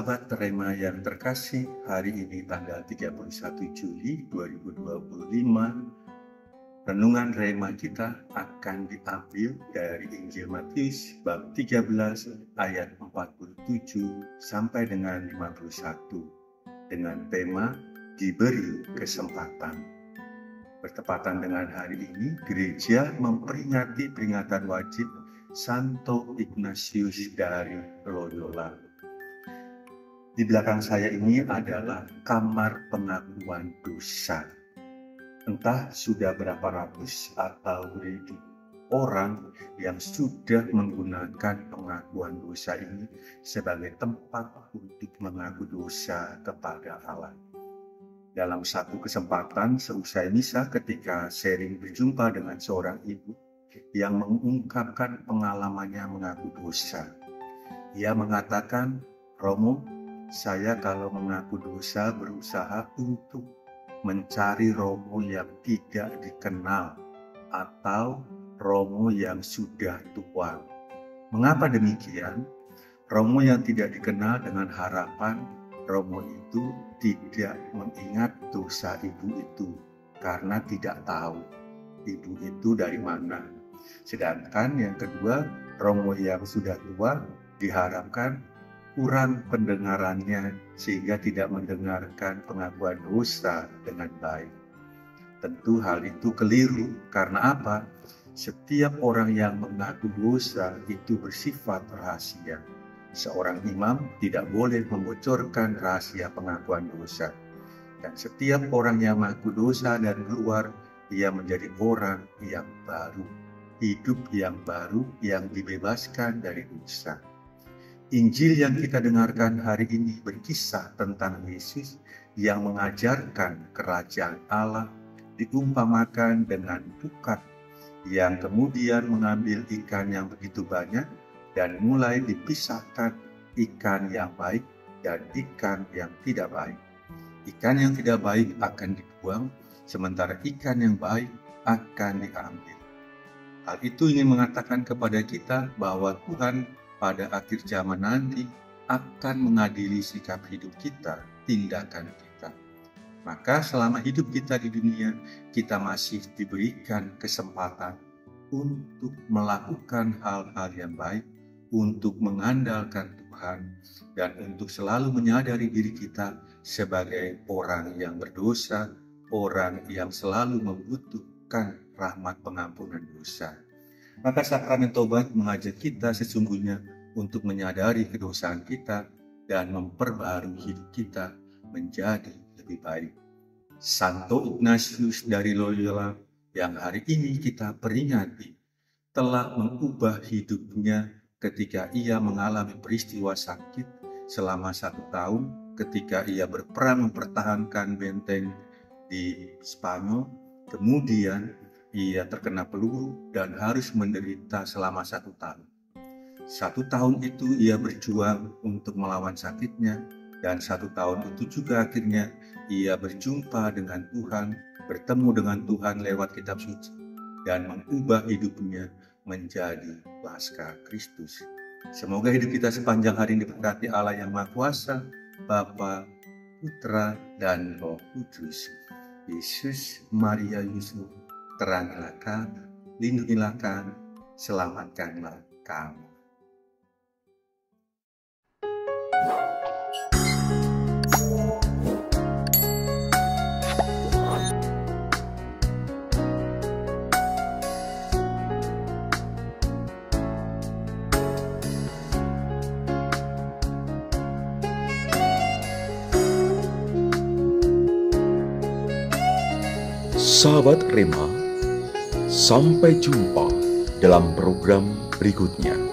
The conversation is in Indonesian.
Sahabat Rema yang terkasih, hari ini tanggal 31 Juli 2025, renungan Rema kita akan diambil dari Injil Matius bab 13 ayat 47 sampai dengan 51 dengan tema Diberi Kesempatan. Bertepatan dengan hari ini, gereja memperingati peringatan wajib Santo Ignatius dari Loyola. Di belakang saya ini adalah kamar pengakuan dosa. Entah sudah berapa ratus atau ribu orang yang sudah menggunakan pengakuan dosa ini sebagai tempat untuk mengaku dosa kepada Allah. Dalam satu kesempatan seusai misa, ketika sharing berjumpa dengan seorang ibu yang mengungkapkan pengalamannya mengaku dosa. Ia mengatakan, "Romo, saya kalau mengaku dosa berusaha untuk mencari romo yang tidak dikenal atau romo yang sudah tua. Mengapa demikian? Romo yang tidak dikenal dengan harapan romo itu tidak mengingat dosa ibu itu karena tidak tahu ibu itu dari mana. Sedangkan yang kedua, romo yang sudah tua diharapkan kurang pendengarannya sehingga tidak mendengarkan pengakuan dosa dengan baik. Tentu hal itu keliru. Karena apa? Setiap orang yang mengaku dosa itu bersifat rahasia. Seorang imam tidak boleh membocorkan rahasia pengakuan dosa. Dan setiap orang yang mengaku dosa dan keluar, ia menjadi orang yang baru, hidup yang baru yang dibebaskan dari dosa. Injil yang kita dengarkan hari ini berkisah tentang Yesus yang mengajarkan kerajaan Allah diumpamakan dengan pukat yang kemudian mengambil ikan yang begitu banyak dan mulai dipisahkan ikan yang baik dan ikan yang tidak baik. Ikan yang tidak baik akan dibuang, sementara ikan yang baik akan diambil. Hal itu ingin mengatakan kepada kita bahwa Tuhan pada akhir zaman nanti akan mengadili sikap hidup kita, tindakan kita. Maka selama hidup kita di dunia, kita masih diberikan kesempatan untuk melakukan hal-hal yang baik, untuk mengandalkan Tuhan, dan untuk selalu menyadari diri kita sebagai orang yang berdosa, orang yang selalu membutuhkan rahmat pengampunan dosa. Maka sakramen tobat mengajak kita sesungguhnya untuk menyadari kedosaan kita dan memperbarui hidup kita menjadi lebih baik. Santo Ignatius dari Loyola yang hari ini kita peringati telah mengubah hidupnya ketika ia mengalami peristiwa sakit selama 1 tahun ketika ia berperang mempertahankan benteng di Spanyol. Kemudian ia terkena peluru dan harus menderita selama 1 tahun. 1 tahun itu ia berjuang untuk melawan sakitnya, dan 1 tahun itu juga akhirnya ia berjumpa dengan Tuhan, bertemu dengan Tuhan lewat kitab suci, dan mengubah hidupnya menjadi Laskar Kristus. Semoga hidup kita sepanjang hari ini diberkati Allah yang Maha Kuasa, Bapa, Putra, dan Roh Kudus. Yesus, Maria, Yusuf, terangilah kami, lindungilah kami, selamatkanlah kami. Sahabat Rema, sampai jumpa dalam program berikutnya.